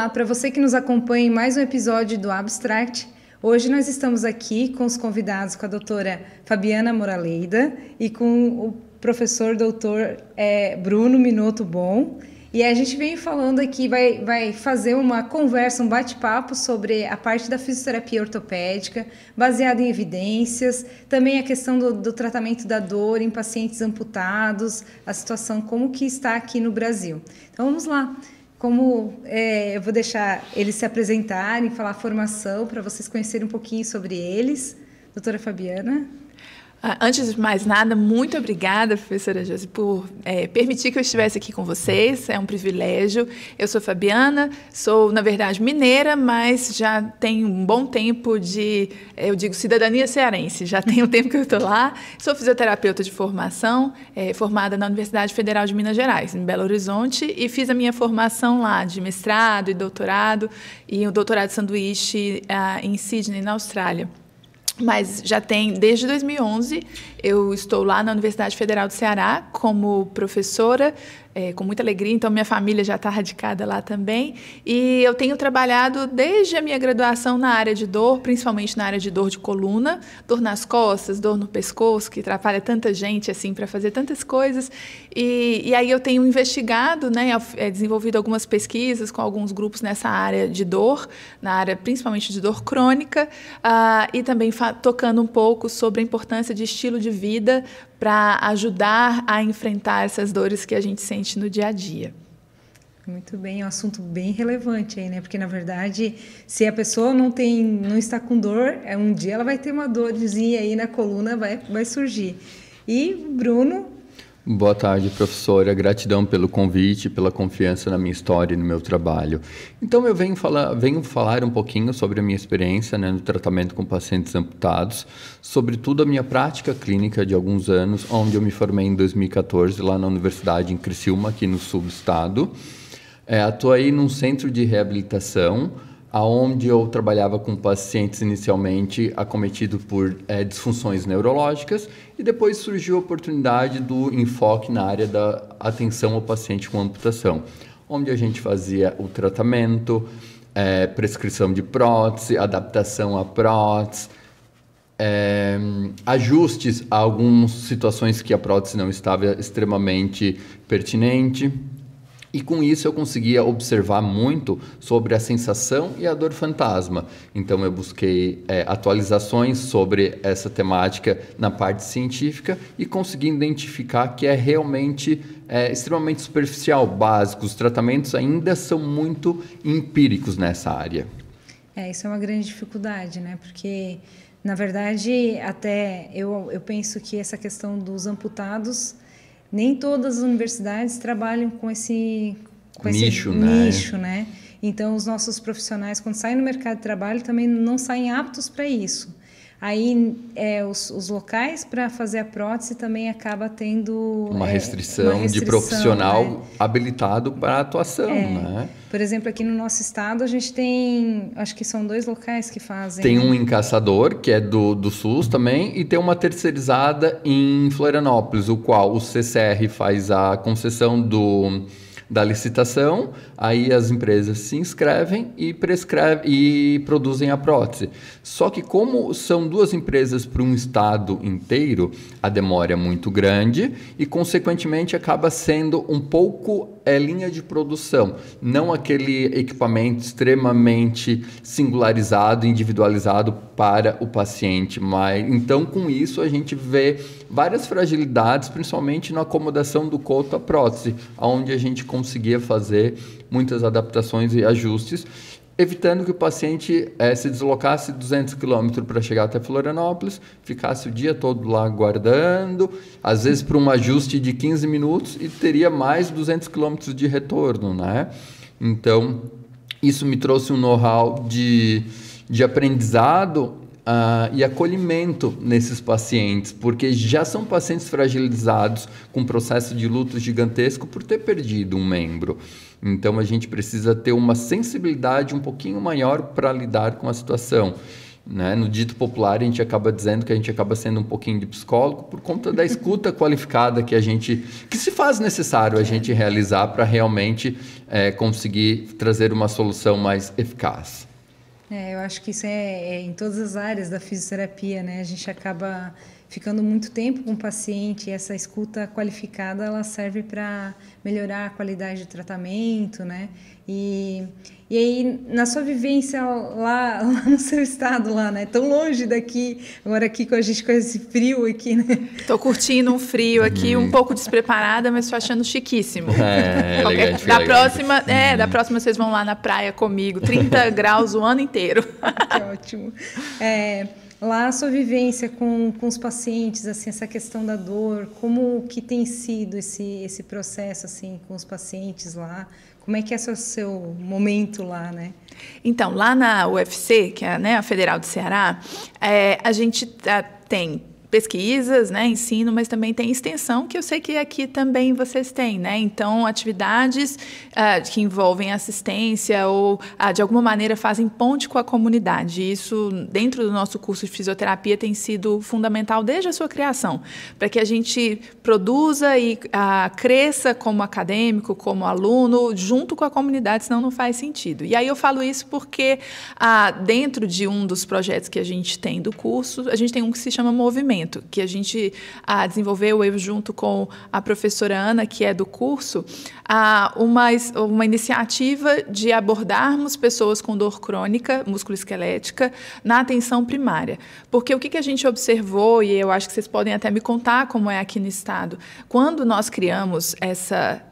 Olá, para você que nos acompanha em mais um episódio do Abstract, hoje nós estamos aqui com os convidados, com a doutora Fabiana Moraleida e com o professor doutor Bruno Minotto Bon. E a gente vem falando aqui, vai fazer uma conversa, um bate-papo sobre a parte da fisioterapia ortopédica, baseada em evidências, também a questão do tratamento da dor em pacientes amputados, a situação como que está aqui no Brasil. Então vamos lá. Eu vou deixar eles se apresentarem, falar a formação, para vocês conhecerem um pouquinho sobre eles. Doutora Fabiana. Antes de mais nada, muito obrigada, professora Josi, por permitir que eu estivesse aqui com vocês. É um privilégio. Eu sou Fabiana, sou, na verdade, mineira, mas já tenho um bom tempo de, eu digo, cidadania cearense. Já tem um tempo que eu estou lá. Sou fisioterapeuta de formação, formada na Universidade Federal de Minas Gerais, em Belo Horizonte, e fiz a minha formação lá de mestrado e doutorado, e o doutorado de sanduíche em Sydney, na Austrália. Mas já tem, desde 2011, eu estou lá na Universidade Federal do Ceará como professora, com muita alegria, então minha família já está radicada lá também. E eu tenho trabalhado desde a minha graduação na área de dor, principalmente na área de dor de coluna, dor nas costas, dor no pescoço, que atrapalha tanta gente assim para fazer tantas coisas. E aí eu tenho investigado, desenvolvido algumas pesquisas com alguns grupos nessa área de dor, na área principalmente de dor crônica, e também tocando um pouco sobre a importância de estilo de vida para ajudar a enfrentar essas dores que a gente sente no dia a dia. Muito bem, é um assunto bem relevante aí, né? Porque, na verdade, se a pessoa não está com dor, um dia ela vai ter uma dorzinha aí na coluna, vai surgir. E, Bruno? Boa tarde, professora. Gratidão pelo convite, pela confiança na minha história e no meu trabalho. Então, eu venho falar um pouquinho sobre a minha experiência no tratamento com pacientes amputados, sobretudo a minha prática clínica de alguns anos, onde eu me formei em 2014, lá na Universidade em Criciúma, aqui no sul do estado. Atuei num centro de reabilitação, onde eu trabalhava com pacientes inicialmente acometidos por disfunções neurológicas, e depois surgiu a oportunidade do enfoque na área da atenção ao paciente com amputação, onde a gente fazia o tratamento, prescrição de prótese, adaptação à prótese, ajustes a algumas situações que a prótese não estava extremamente pertinente. E com isso eu conseguia observar muito sobre a sensação e a dor fantasma. Então eu busquei atualizações sobre essa temática na parte científica e consegui identificar que é realmente extremamente superficial, básico. Os tratamentos ainda são muito empíricos nessa área. Isso é uma grande dificuldade, né? Porque, na verdade, até eu penso que essa questão dos amputados, nem todas as universidades trabalham com esse nicho, né? Então, os nossos profissionais, quando saem no mercado de trabalho, também não saem aptos para isso. Aí, os locais para fazer a prótese também acaba tendo uma restrição de profissional habilitado para a atuação, né? Por exemplo, aqui no nosso estado, a gente tem, acho que são 2 locais que fazem. Tem um em Caçador, que é do SUS também, e tem uma terceirizada em Florianópolis, o qual o CCR faz a concessão da licitação, aí as empresas se inscrevem e produzem a prótese. Só que como são 2 empresas para um estado inteiro, a demora é muito grande e, consequentemente, acaba sendo um pouco linha de produção, não aquele equipamento extremamente singularizado, individualizado para o paciente. Então, com isso, a gente vê várias fragilidades, principalmente na acomodação do coto à prótese, onde a gente conseguia fazer muitas adaptações e ajustes, evitando que o paciente se deslocasse 200 km para chegar até Florianópolis, ficasse o dia todo lá aguardando, às vezes para um ajuste de 15 minutos, e teria mais 200 km de retorno, né? Então, isso me trouxe um know-how de aprendizado e acolhimento nesses pacientes, porque já são pacientes fragilizados com um processo de luto gigantesco por ter perdido um membro. Então, a gente precisa ter uma sensibilidade um pouquinho maior para lidar com a situação. né? No dito popular, a gente acaba dizendo que a gente acaba sendo um pouquinho de psicólogo por conta da escuta qualificada que se faz necessário a gente realizar para realmente conseguir trazer uma solução mais eficaz. Eu acho que isso é em todas as áreas da fisioterapia, né? A gente acaba ficando muito tempo com o paciente e essa escuta qualificada, ela serve para melhorar a qualidade do tratamento, né? E aí, na sua vivência lá no seu estado, lá, né? Tão longe daqui, agora aqui com a gente com esse frio aqui, né? Tô curtindo um frio aqui, um pouco despreparada, mas tô achando chiquíssimo. Elegante. Da próxima vocês vão lá na praia comigo, 30 graus o ano inteiro. Que ótimo. Lá a sua vivência com os pacientes, assim, essa questão da dor, como que tem sido esse processo assim com os pacientes lá? Como é que é o seu momento lá, né? Então, lá na UFC, que é, né, a Federal do Ceará, a gente tem pesquisas, né, ensino, mas também tem extensão, que eu sei que aqui também vocês têm, né? Então, atividades que envolvem assistência ou, de alguma maneira, fazem ponte com a comunidade. Isso, dentro do nosso curso de fisioterapia, tem sido fundamental desde a sua criação, para que a gente produza e cresça como acadêmico, como aluno, junto com a comunidade, senão não faz sentido. E aí eu falo isso porque, dentro de um dos projetos que a gente tem do curso, a gente tem um que se chama Movimento, que a gente desenvolveu, eu junto com a professora Ana, que é do curso, uma iniciativa de abordarmos pessoas com dor crônica, musculoesquelética, na atenção primária. Porque o que a gente observou, e eu acho que vocês podem até me contar como é aqui no estado, quando nós criamos essa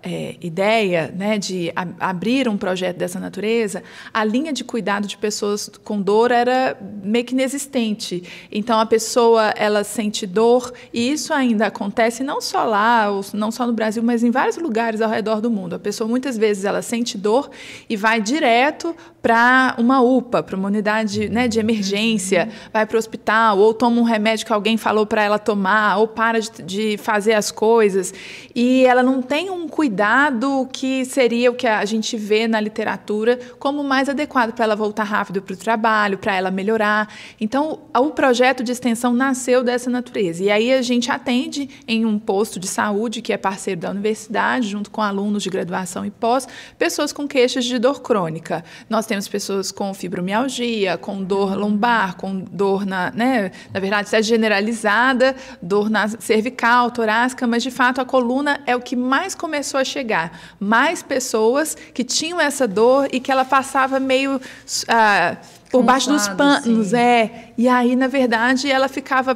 ideia, né, de abrir um projeto dessa natureza, a linha de cuidado de pessoas com dor era meio que inexistente. Então, a pessoa, ela sente dor, e isso ainda acontece não só lá, não só no Brasil, mas em vários lugares ao redor do mundo. A pessoa, muitas vezes, ela sente dor e vai direto para uma UPA, para uma unidade, né, de emergência, vai para o hospital, ou toma um remédio que alguém falou para ela tomar, ou para de fazer as coisas, e ela não tem um cuidado que seria o que a gente vê na literatura como mais adequado para ela voltar rápido para o trabalho, para ela melhorar. Então, o projeto de extensão nasceu dessa natureza. E aí a gente atende em um posto de saúde, que é parceiro da universidade, junto com alunos de graduação e pós, pessoas com queixas de dor crônica. Nós temos pessoas com fibromialgia, com dor lombar, com dor na verdade, isso é generalizada, dor na cervical, torácica, mas de fato a coluna é o que mais começou a chegar. Mais pessoas que tinham essa dor e que ela passava meio por baixo dos panos, E aí, na verdade, ela ficava,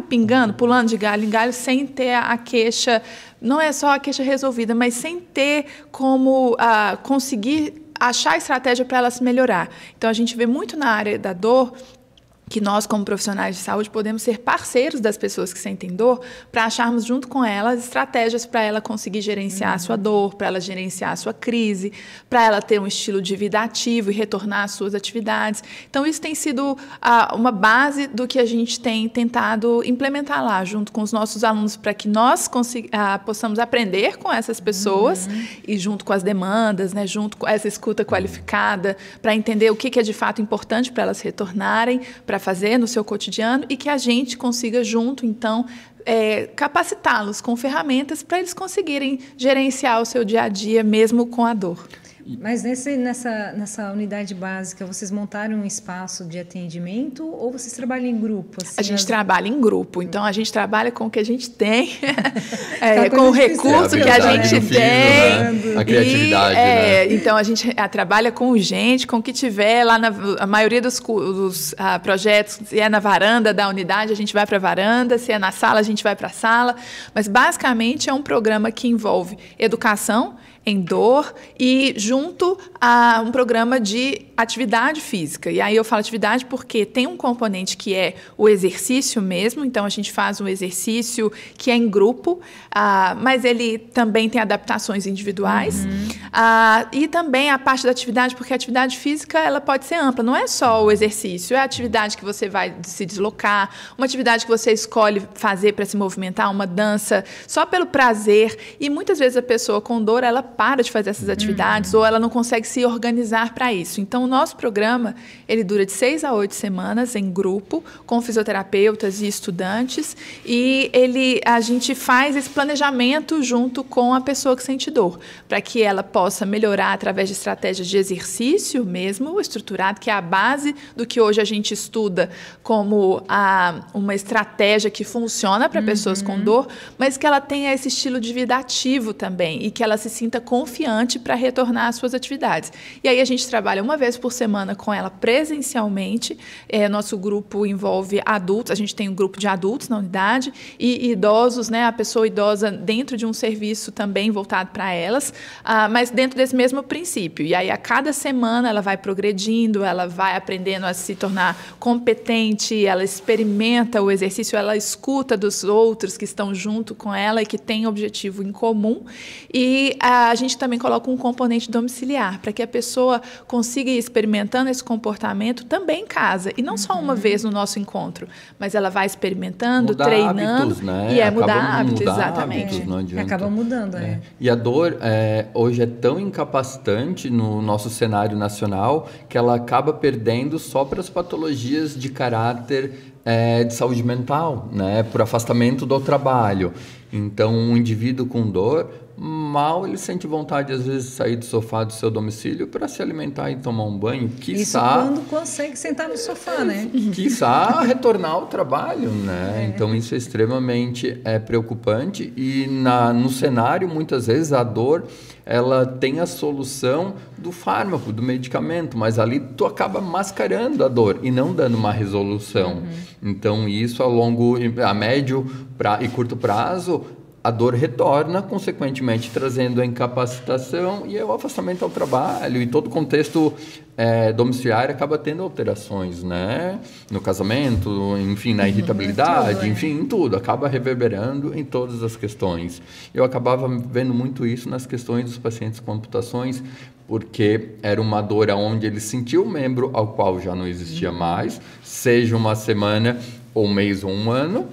pingando, pulando de galho em galho, sem ter a queixa, não é só a queixa resolvida, mas sem ter como conseguir achar estratégia para ela se melhorar. Então, a gente vê muito na área da dor que nós, como profissionais de saúde, podemos ser parceiros das pessoas que sentem dor para acharmos junto com elas estratégias para ela conseguir gerenciar a sua dor, para ela gerenciar a sua crise, para ela ter um estilo de vida ativo e retornar às suas atividades. Então, isso tem sido uma base do que a gente tem tentado implementar lá, junto com os nossos alunos, para que nós possamos aprender com essas pessoas e junto com as demandas, né, junto com essa escuta qualificada, para entender o que é de fato importante para elas retornarem, para fazer no seu cotidiano, e que a gente consiga junto, então, capacitá-los com ferramentas para eles conseguirem gerenciar o seu dia a dia, mesmo com a dor. Mas nessa unidade básica, vocês montaram um espaço de atendimento ou vocês trabalham em grupo? Assim, a gente trabalha em grupo, então a gente trabalha com o que a gente tem, com o recurso que a gente tem. Né? A criatividade, né? Então a gente trabalha com gente, com o que tiver lá, a maioria dos projetos, se é na varanda da unidade, a gente vai para a varanda, se é na sala, a gente vai para a sala, mas basicamente é um programa que envolve educação em dor e junto a um programa de atividade física. E aí eu falo atividade porque tem um componente que é o exercício mesmo, então a gente faz um exercício que é em grupo, mas ele também tem adaptações individuais. E também a parte da atividade, porque a atividade física ela pode ser ampla, não é só o exercício, é a atividade que você vai se deslocar, uma atividade que você escolhe fazer para se movimentar, uma dança, só pelo prazer. E muitas vezes a pessoa com dor, ela para de fazer essas atividades ou ela não consegue se organizar para isso. Então, o nosso programa, ele dura de 6 a 8 semanas em grupo, com fisioterapeutas e estudantes, e a gente faz esse planejamento junto com a pessoa que sente dor, para que ela possa melhorar através de estratégias de exercício mesmo, estruturado, que é a base do que hoje a gente estuda como uma estratégia que funciona para pessoas com dor, mas que ela tenha esse estilo de vida ativo também e que ela se sinta confiante para retornar às suas atividades. E aí a gente trabalha uma vez por semana com ela presencialmente. Nosso grupo envolve adultos, a gente tem um grupo de adultos na unidade e idosos, né, a pessoa idosa dentro de um serviço também voltado para elas, mas dentro desse mesmo princípio. E aí a cada semana ela vai progredindo, ela vai aprendendo a se tornar competente, ela experimenta o exercício, ela escuta dos outros que estão junto com ela e que têm objetivo em comum. E a gente também coloca um componente domiciliar, para que a pessoa consiga ir experimentando esse comportamento também em casa. E não só uma vez no nosso encontro, mas ela vai experimentando, mudar treinando. Hábitos, né? Mudar hábitos, exatamente. Hábitos, não adianta. Acaba mudando, E a dor hoje é tão incapacitante no nosso cenário nacional que ela acaba perdendo só para as patologias de caráter de saúde mental, né? Por afastamento do trabalho. Então, um indivíduo com dor, mal ele sente vontade, às vezes, de sair do sofá do seu domicílio para se alimentar e tomar um banho. Isso quando consegue sentar no sofá, né? Quiçá retornar ao trabalho, né? Então, isso é extremamente preocupante. E no cenário, muitas vezes, a dor ela tem a solução do fármaco, do medicamento, mas ali tu acaba mascarando a dor e não dando uma resolução. Então, isso a médio e curto prazo, a dor retorna, consequentemente trazendo a incapacitação e o afastamento ao trabalho, e todo o contexto domiciliar acaba tendo alterações, né? No casamento, enfim, na irritabilidade, enfim, em tudo, acaba reverberando em todas as questões. Eu acabava vendo muito isso nas questões dos pacientes com amputações, porque era uma dor onde ele sentia um membro ao qual já não existia mais, seja uma semana, ou um mês, ou um ano,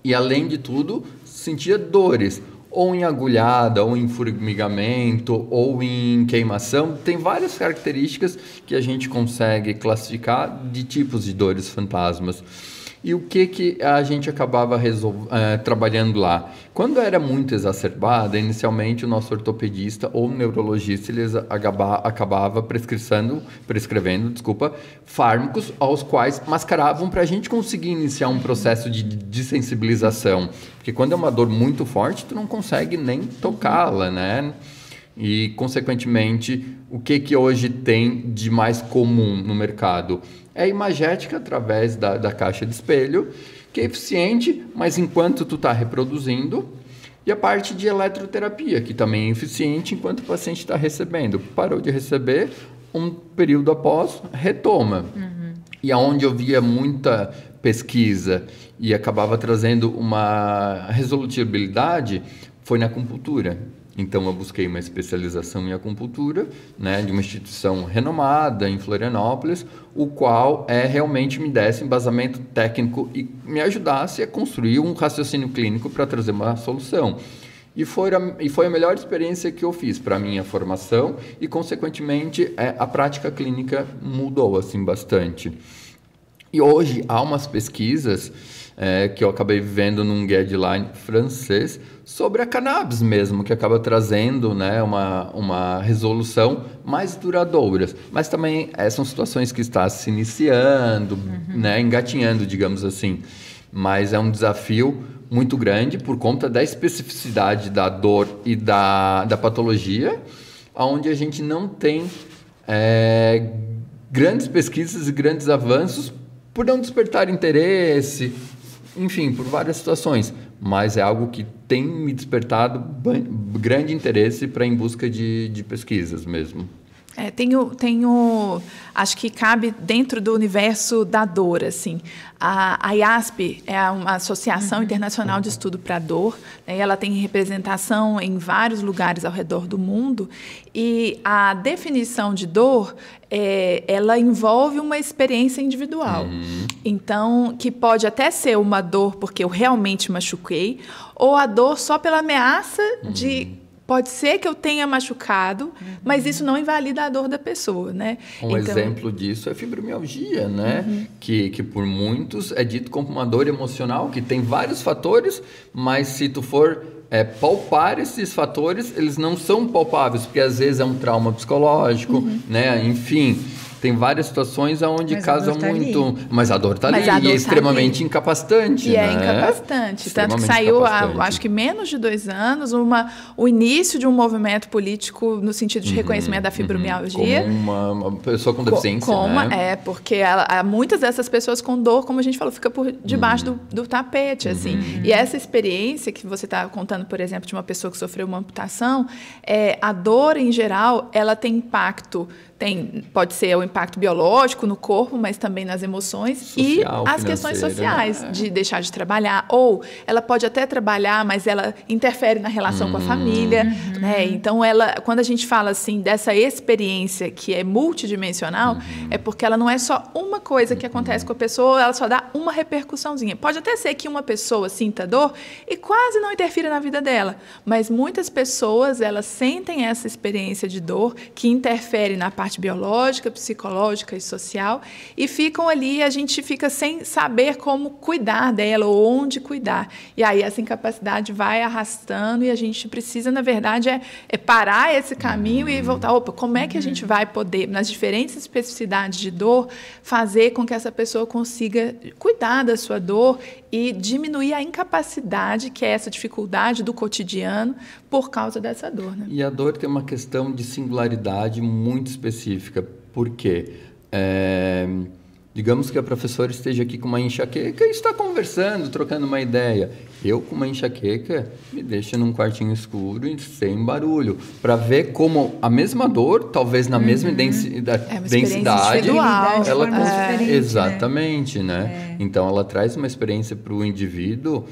e além de tudo, sentia dores, ou em agulhada, ou em formigamento, ou em queimação. Tem várias características que a gente consegue classificar de tipos de dores fantasmas. E o que a gente acabava trabalhando lá? Quando era muito exacerbada, inicialmente o nosso ortopedista ou neurologista eles acabava prescrevendo fármacos aos quais mascaravam para a gente conseguir iniciar um processo de desensibilização. Porque quando é uma dor muito forte, tu não consegue nem tocá-la, né? E, consequentemente, o que hoje tem de mais comum no mercado? É a imagética através da caixa de espelho, que é eficiente, mas enquanto tu está reproduzindo, e a parte de eletroterapia, que também é eficiente enquanto o paciente está recebendo. Parou de receber, um período após, retoma. E aonde eu via muita pesquisa e acabava trazendo uma resolutibilidade foi na acupuntura. Então, eu busquei uma especialização em acupuntura, né, de uma instituição renomada em Florianópolis, o qual realmente me desse embasamento técnico e me ajudasse a construir um raciocínio clínico para trazer uma solução. E foi a melhor experiência que eu fiz para a minha formação e, consequentemente, a prática clínica mudou assim, bastante. E hoje há umas pesquisas que eu acabei vendo num guideline francês sobre a cannabis mesmo, que acaba trazendo, né, uma resolução mais duradoura. Mas também são situações que estão se iniciando, né, engatinhando, digamos assim. Mas é um desafio muito grande por conta da especificidade da dor e da patologia, onde a gente não tem grandes pesquisas e grandes avanços por não despertar interesse, enfim, por várias situações, mas é algo que tem me despertado grande interesse para em busca de pesquisas mesmo. Acho que cabe dentro do universo da dor, assim. A IASP é uma Associação Internacional de Estudo para a Dor, né? Ela tem representação em vários lugares ao redor do mundo, e a definição de dor, ela envolve uma experiência individual. Então, que pode até ser uma dor porque eu realmente machuquei, ou a dor só pela ameaça de Pode ser que eu tenha machucado, mas isso não invalida a dor da pessoa, né? Um exemplo disso é fibromialgia, né? Que por muitos é dito como uma dor emocional, que tem vários fatores, mas se tu for palpar esses fatores, eles não são palpáveis, porque às vezes é um trauma psicológico, né? Enfim, tem várias situações onde casa muito... Mas a dor está ali e é extremamente incapacitante. E é incapacitante. Tanto que saiu, acho que menos de 2 anos, o início de um movimento político no sentido de reconhecimento da fibromialgia. Como uma pessoa com deficiência, né? Porque muitas dessas pessoas com dor, como a gente falou, fica por debaixo do tapete, assim. E essa experiência que você está contando, por exemplo, de uma pessoa que sofreu uma amputação, a dor, em geral, ela tem impacto... Pode ser o impacto biológico no corpo, mas também nas emoções social, e as questões sociais, de deixar de trabalhar. Ou ela pode até trabalhar, mas ela interfere na relação com a família. Né? Então, quando a gente fala assim, dessa experiência que é multidimensional, é porque ela não é só uma coisa que acontece com a pessoa, ela só dá uma repercussãozinha. Pode até ser que uma pessoa sinta dor e quase não interfira na vida dela, mas muitas pessoas, elas sentem essa experiência de dor que interfere na parte biológica, psicológica e social, e ficam ali e a gente fica sem saber como cuidar dela ou onde cuidar. E aí essa incapacidade vai arrastando e a gente precisa, na verdade, parar esse caminho e voltar. Como é que a gente vai poder, nas diferentes especificidades de dor, fazer com que essa pessoa consiga cuidar da sua dor e diminuir a incapacidade, que é essa dificuldade do cotidiano, por causa dessa dor. Né? E a dor tem uma questão de singularidade muito específica. Por quê? Digamos que a professora esteja aqui com uma enxaqueca e está conversando, trocando uma ideia. Eu, com uma enxaqueca, me deixa num quartinho escuro e sem barulho, para ver como a mesma dor, talvez na mesma densidade, ela exatamente, né? Então ela traz uma experiência para o indivíduo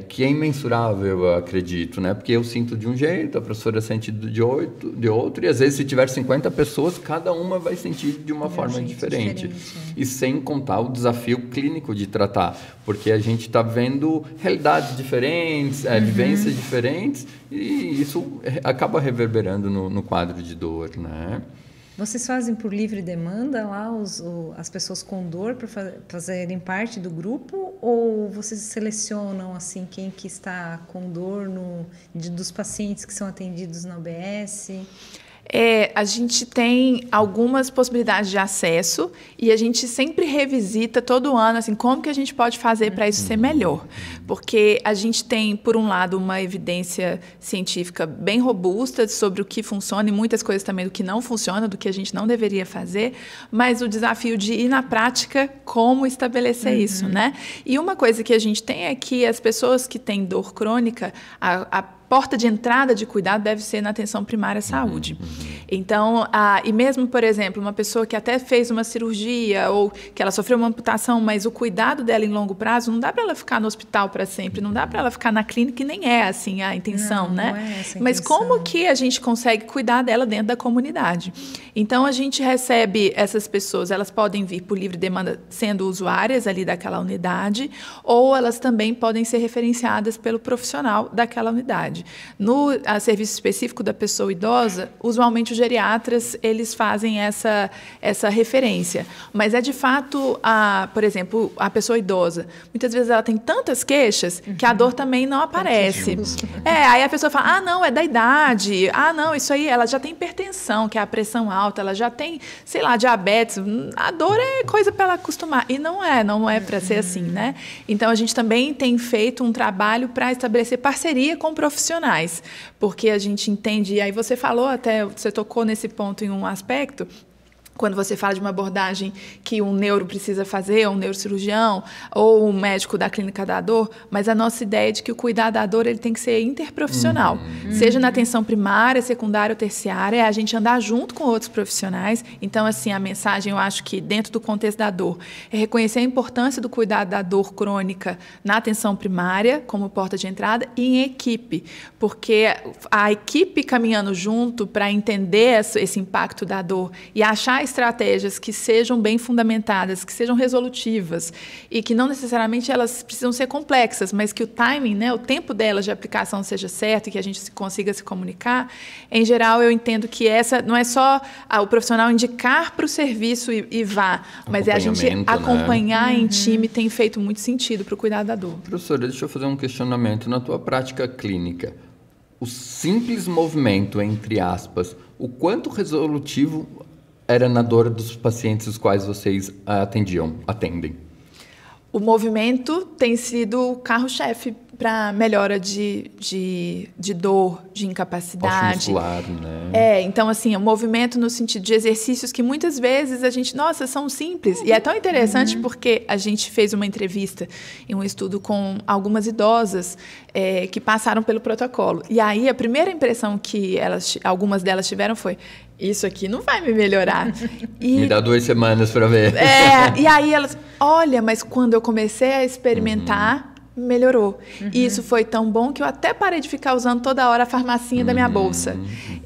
que é imensurável, eu acredito, né? Porque eu sinto de um jeito, a professora sente de outro, e às vezes se tiver 50 pessoas, cada uma vai sentir de uma forma diferente. E sem contar o desafio clínico de tratar, porque a gente está vendo realidades diferentes, vivências diferentes, e isso acaba reverberando no quadro de dor, né? Vocês fazem por livre demanda lá as pessoas com dor para fazerem parte do grupo, ou vocês selecionam assim quem que está com dor dos pacientes que são atendidos na UBS? A gente tem algumas possibilidades de acesso e a gente sempre revisita todo ano assim, como que a gente pode fazer para isso ser melhor. Porque a gente tem, por um lado, uma evidência científica bem robusta sobre o que funciona e muitas coisas também do que não funciona, do que a gente não deveria fazer, mas o desafio de ir na prática como estabelecer isso, né? E uma coisa que a gente tem é que as pessoas que têm dor crônica, a porta de entrada de cuidado deve ser na atenção primária à saúde. Então, e mesmo, por exemplo, uma pessoa que até fez uma cirurgia ou que ela sofreu uma amputação, mas o cuidado dela em longo prazo, não dá para ela ficar no hospital para sempre, não dá para ela ficar na clínica, e nem é assim a intenção, né? Não é essa a mas intenção. como que a gente consegue cuidar dela dentro da comunidade? Então, a gente recebe essas pessoas, elas podem vir por livre demanda sendo usuárias ali daquela unidade, ou elas também podem ser referenciadas pelo profissional daquela unidade. No serviço específico da pessoa idosa, usualmente os geriatras eles fazem essa referência. Mas de fato, por exemplo, a pessoa idosa, muitas vezes ela tem tantas queixas que a dor também não aparece. Aí a pessoa fala, não, é da idade, não, isso aí, ela já tem hipertensão, que é a pressão alta, ela já tem, sei lá, diabetes, a dor é coisa para ela acostumar. E não é para ser assim, né? Então, a gente também tem feito um trabalho para estabelecer parceria com profissionais, porque a gente entende, e aí você tocou nesse ponto em um aspecto, quando você fala de uma abordagem que um neuro precisa fazer, ou um neurocirurgião, ou um médico da clínica da dor, mas a nossa ideia é de que o cuidado da dor ele tem que ser interprofissional. Seja na atenção primária, secundária ou terciária, é a gente andar junto com outros profissionais. Então, assim, a mensagem, eu acho que dentro do contexto da dor, é reconhecer a importância do cuidado da dor crônica na atenção primária, como porta de entrada, e em equipe, porque a equipe caminhando junto para entender esse impacto da dor e achar usar estratégias que sejam bem fundamentadas, que sejam resolutivas e que não necessariamente elas precisam ser complexas, mas que o timing, né, o tempo delas de aplicação seja certo e que a gente consiga se comunicar, em geral eu entendo que essa não é só o profissional indicar para o serviço e vá, mas é a gente acompanhar em time, tem feito muito sentido para o cuidado da dor. Professora, deixa eu fazer um questionamento. Na tua prática clínica, o simples movimento, entre aspas, o quanto resolutivo era na dor dos pacientes os quais vocês atendem? O movimento tem sido o carro-chefe para melhora de dor, de incapacidade. Muscular, né? Então, assim, o movimento no sentido de exercícios que muitas vezes a gente, nossa, são simples. E é tão interessante porque a gente fez uma entrevista em um estudo com algumas idosas que passaram pelo protocolo. E aí, a primeira impressão que algumas delas tiveram foi: isso aqui não vai me melhorar. Me dá 2 semanas para ver. E aí elas, olha, mas quando eu comecei a experimentar, melhorou. E isso foi tão bom que eu até parei de ficar usando toda hora a farmacinha da minha bolsa.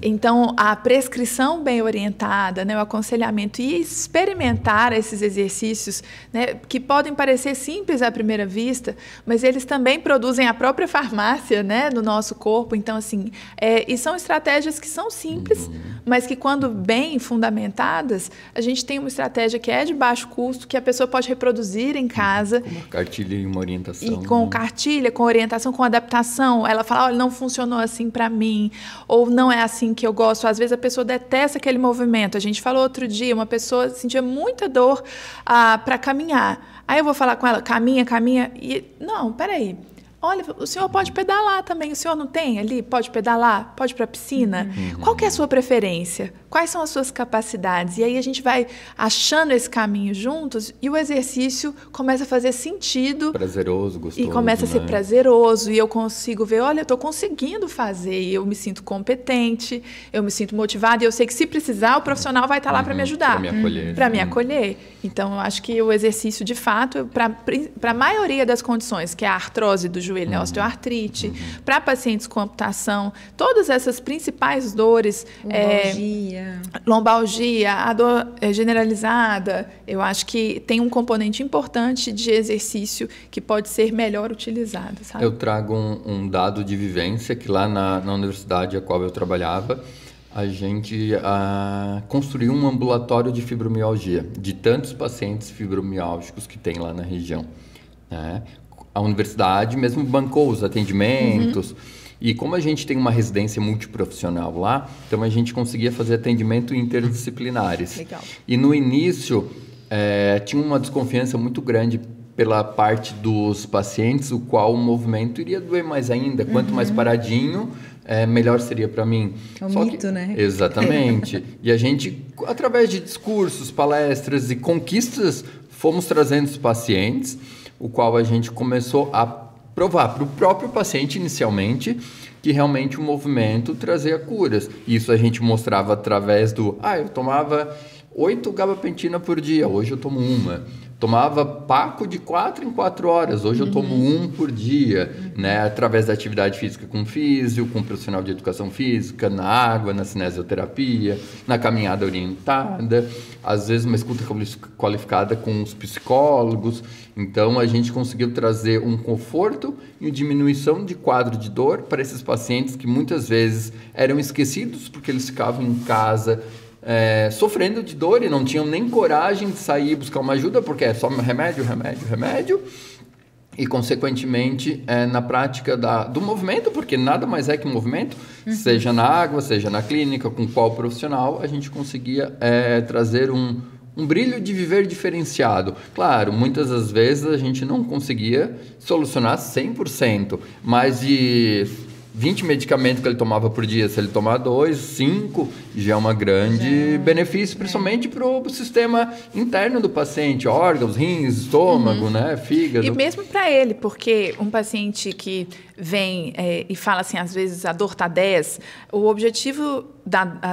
Então, a prescrição bem orientada, né, o aconselhamento e experimentar esses exercícios, né, que podem parecer simples à primeira vista, mas eles também produzem a própria farmácia, né, no nosso corpo. Então, assim, e são estratégias que são simples, mas que quando bem fundamentadas, a gente tem uma estratégia que é de baixo custo, que a pessoa pode reproduzir em casa. Com uma cartilha e uma orientação. E com cartilha, com orientação, com adaptação. Ela fala, olha, não funcionou assim para mim, ou não é assim que eu gosto. Às vezes a pessoa detesta aquele movimento. A gente falou outro dia, uma pessoa sentia muita dor para caminhar. Aí eu vou falar com ela, caminha, e não, peraí. Olha, o senhor pode pedalar também, o senhor não tem ali? Pode pedalar? Pode ir para a piscina? Qual que é a sua preferência? Quais são as suas capacidades? E aí a gente vai achando esse caminho juntos e o exercício começa a fazer sentido. Prazeroso, gostoso. E começa a ser prazeroso e eu consigo ver, olha, eu estou conseguindo fazer e eu me sinto competente, eu me sinto motivada e eu sei que se precisar o profissional vai estar lá para me ajudar. Para me acolher. Para me acolher. Então, eu acho que o exercício, de fato, para a maioria das condições, que é a artrose do joelho, né, osteoartrite, para pacientes com amputação, todas essas principais dores, lombalgia, a dor generalizada, eu acho que tem um componente importante de exercício que pode ser melhor utilizado, sabe? Eu trago um dado de vivência que lá na universidade a qual eu trabalhava, a gente construiu um ambulatório de fibromialgia, de tantos pacientes fibromiálgicos que tem lá na região, né? A universidade mesmo bancou os atendimentos. E como a gente tem uma residência multiprofissional lá, então a gente conseguia fazer atendimento interdisciplinares. Legal. E no início tinha uma desconfiança muito grande pela parte dos pacientes, o qual o movimento iria doer mais ainda. Quanto mais paradinho, melhor seria para mim. É um mito, né? Exatamente. E a gente, através de discursos, palestras e conquistas, fomos trazendo os pacientes, o qual a gente começou a provar para o próprio paciente inicialmente que realmente o movimento trazia curas. Isso a gente mostrava através eu tomava 8 gabapentina por dia, hoje eu tomo 1. Tomava Paco de 4 em 4 horas, hoje eu tomo 1 por dia, né? Através da atividade física com físio, com profissional de educação física, na água, na cinesioterapia, na caminhada orientada, às vezes uma escuta qualificada com os psicólogos. Então a gente conseguiu trazer um conforto e uma diminuição de quadro de dor para esses pacientes que muitas vezes eram esquecidos porque eles ficavam em casa sofrendo de dor e não tinham nem coragem de sair e buscar uma ajuda, porque é só remédio, e consequentemente na prática do movimento, porque nada mais é que um movimento, seja na água, seja na clínica, com qual profissional, a gente conseguia trazer um brilho de viver diferenciado. Claro, muitas das vezes a gente não conseguia solucionar 100%, mas de 20 medicamentos que ele tomava por dia, se ele tomar 2, 5, já é um grande benefício, principalmente para o sistema interno do paciente, órgãos, rins, estômago, né, fígado. E mesmo para ele, porque um paciente que vem e fala assim, às vezes a dor está 10, o objetivo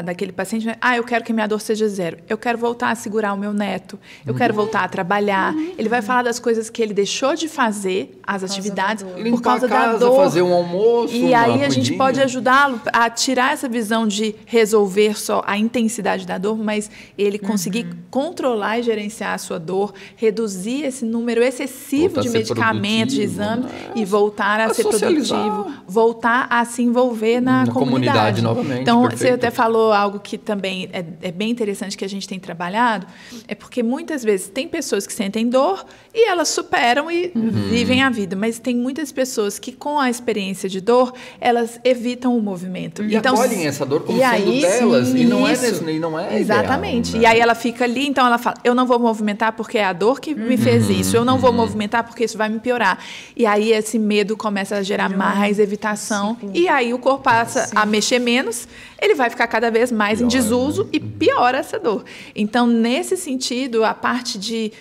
daquele paciente é, eu quero que minha dor seja 0, eu quero voltar a segurar o meu neto, eu quero voltar a trabalhar. Ele vai falar das coisas que ele deixou de fazer, as atividades, por causa da dor. Fazer um almoço, e aí a gente pode ajudá-lo a tirar essa visão de resolver só a intensidade da dor, mas ele conseguir controlar e gerenciar a sua dor, reduzir esse número excessivo de medicamentos, de exame, e voltar a ser produtivo, voltar a se envolver na comunidade novamente. Então, você até falou algo que também é bem interessante que a gente tem trabalhado, é porque muitas vezes tem pessoas que sentem dor e elas superam e vivem a vida, mas tem muitas pessoas que com a experiência de dor, elas evitam o movimento. E então, acolhem essa dor como sendo delas, e não é exatamente. Ideal, né? E aí ela fica ali, então ela fala, eu não vou movimentar porque é a dor que me fez isso, eu não vou movimentar porque isso vai me piorar. E aí esse medo começa a gerar mais evitação, e aí o corpo passa a mexer menos, ele vai ficar cada vez mais em desuso e piora essa dor. Então, nesse sentido, a parte de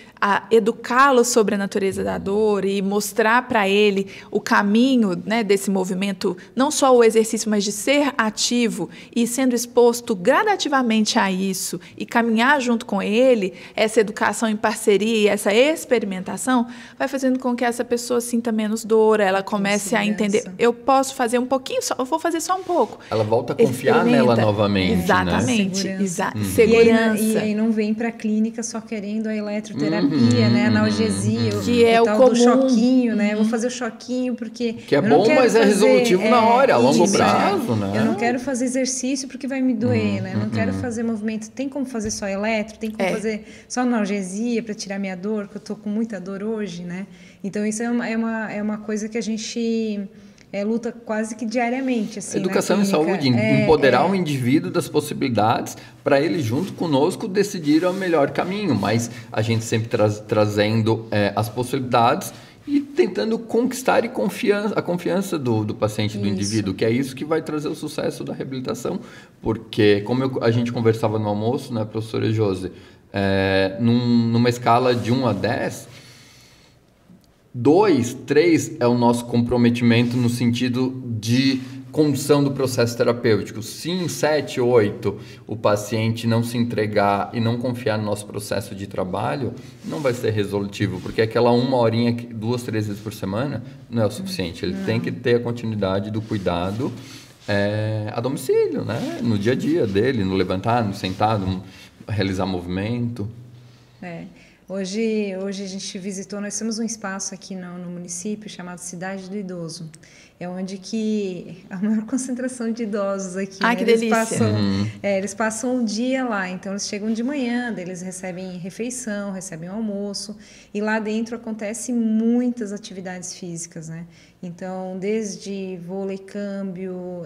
educá-lo sobre a natureza da dor e mostrar para ele o caminho, né, desse movimento, não só o exercício, mas de ser ativo e sendo exposto gradativamente a isso e caminhar junto com ele, essa educação em parceria e essa experimentação vai fazendo com que essa pessoa sinta menos dor, ela comece a entender, eu posso fazer um pouquinho só, eu vou fazer só um pouco. Ela volta a confiar nela novamente. Exatamente. Né? Segurança. E aí não vem para a clínica só querendo a eletroterapia, né? Analgesia, que é o tal comum. Do choquinho, né? Vou fazer o choquinho porque que é bom, mas é resolutivo na hora, a longo prazo, né? Eu não quero fazer exercício porque vai me doer, né? Não quero fazer movimento. Tem como fazer só eletro? Tem como fazer só analgesia para tirar minha dor? Que eu tô com muita dor hoje, né? Então isso é uma coisa que a gente luta quase que diariamente. Assim, educação e saúde, empoderar o indivíduo das possibilidades para ele, junto conosco, decidir o melhor caminho. Mas a gente sempre trazendo as possibilidades e tentando conquistar a confiança do paciente, do indivíduo, que é isso que vai trazer o sucesso da reabilitação. Porque, como a gente conversava no almoço, né, professora Josi, numa escala de 1 a 10... 2, 3 é o nosso comprometimento no sentido de condução do processo terapêutico. Sim, 7, 8, o paciente não se entregar e não confiar no nosso processo de trabalho, não vai ser resolutivo, porque aquela 1 horinha, 2, 3 vezes por semana, não é o suficiente. Ele tem que ter a continuidade do cuidado a domicílio, né? No dia a dia dele, no levantar, no sentar, no realizar movimento. Hoje a gente visitou, nós temos um espaço aqui no município chamado Cidade do Idoso. É onde que a maior concentração de idosos aqui. Ai, que delícia. Eles passam o dia lá, então eles chegam de manhã, eles recebem refeição, recebem almoço, e lá dentro acontecem muitas atividades físicas, né? Então, desde vôlei, câmbio,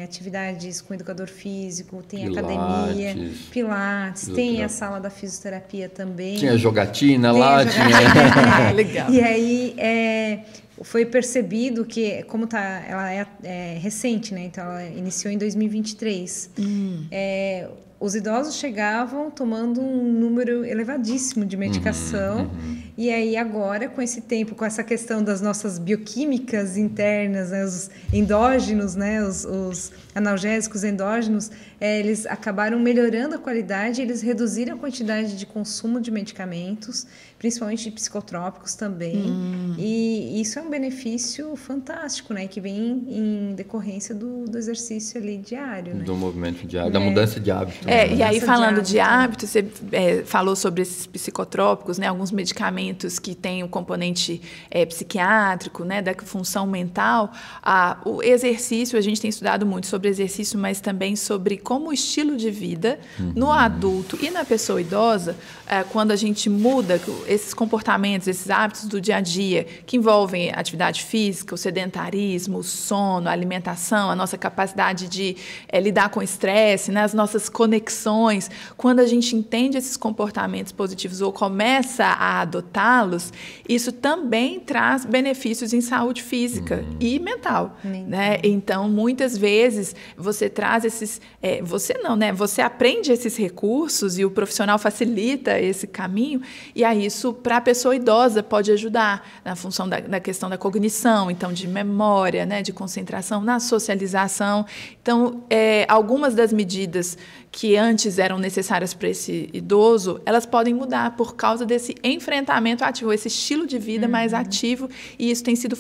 atividades com educador físico, tem academia, pilates, tem a sala da fisioterapia também. Tinha jogatina lá, tinha... Legal. E aí, foi percebido que, como ela é recente, né? Então, ela iniciou em 2023. Os idosos chegavam tomando um número elevadíssimo de medicação. E aí agora, com esse tempo, com essa questão das nossas bioquímicas internas, né, os endógenos, né, os analgésicos endógenos, eles acabaram melhorando a qualidade, eles reduziram a quantidade de consumo de medicamentos, principalmente de psicotrópicos também. E isso é um benefício fantástico, né, que vem em decorrência do exercício ali diário. Né? Do movimento diário, da mudança de hábito. E aí, falando de hábito, você falou sobre esses psicotrópicos, né, alguns medicamentos que têm um componente psiquiátrico, né, da função mental. O exercício, a gente tem estudado muito sobre exercício, mas também sobre como o estilo de vida no adulto e na pessoa idosa, quando a gente muda esses comportamentos, esses hábitos do dia a dia, que envolvem atividade física, o sedentarismo, o sono, a alimentação, a nossa capacidade de lidar com o estresse, né, as nossas conexões, quando a gente entende esses comportamentos positivos ou começa a adotar, exercitá-los, isso também traz benefícios em saúde física e mental, né? Então, muitas vezes, você traz esses... você não, né? Você aprende esses recursos e o profissional facilita esse caminho, e aí isso, para a pessoa idosa, pode ajudar na função da questão da cognição, então, de memória, né? De concentração, na socialização. Então, algumas das medidas que antes eram necessárias para esse idoso, elas podem mudar por causa desse enfrentamento ativo, esse estilo de vida mais ativo, e isso tem sido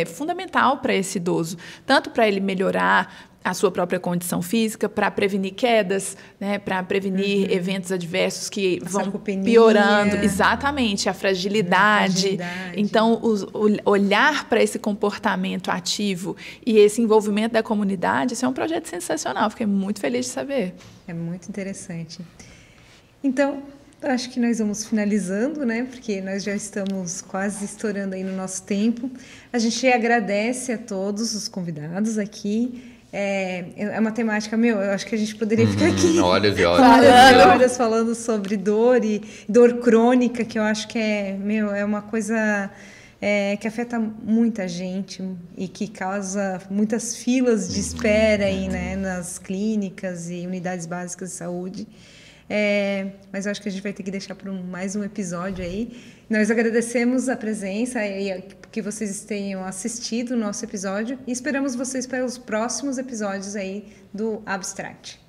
fundamental para esse idoso, tanto para ele melhorar a sua própria condição física, para prevenir quedas, né, para prevenir eventos adversos que vão piorando. Exatamente, a fragilidade. Então, olhar para esse comportamento ativo e esse envolvimento da comunidade, isso é um projeto sensacional. Fiquei muito feliz de saber. É muito interessante. Então, acho que nós vamos finalizando, né? Porque nós já estamos quase estourando aí no nosso tempo. A gente agradece a todos os convidados aqui. É uma temática, eu acho que a gente poderia ficar aqui horas falando sobre dor e dor crônica, que eu acho que é uma coisa que afeta muita gente e que causa muitas filas de espera aí, né, nas clínicas e unidades básicas de saúde. Mas eu acho que a gente vai ter que deixar para mais um episódio aí. Nós agradecemos a presença e que vocês tenham assistido o nosso episódio e esperamos vocês para os próximos episódios aí do Abstract.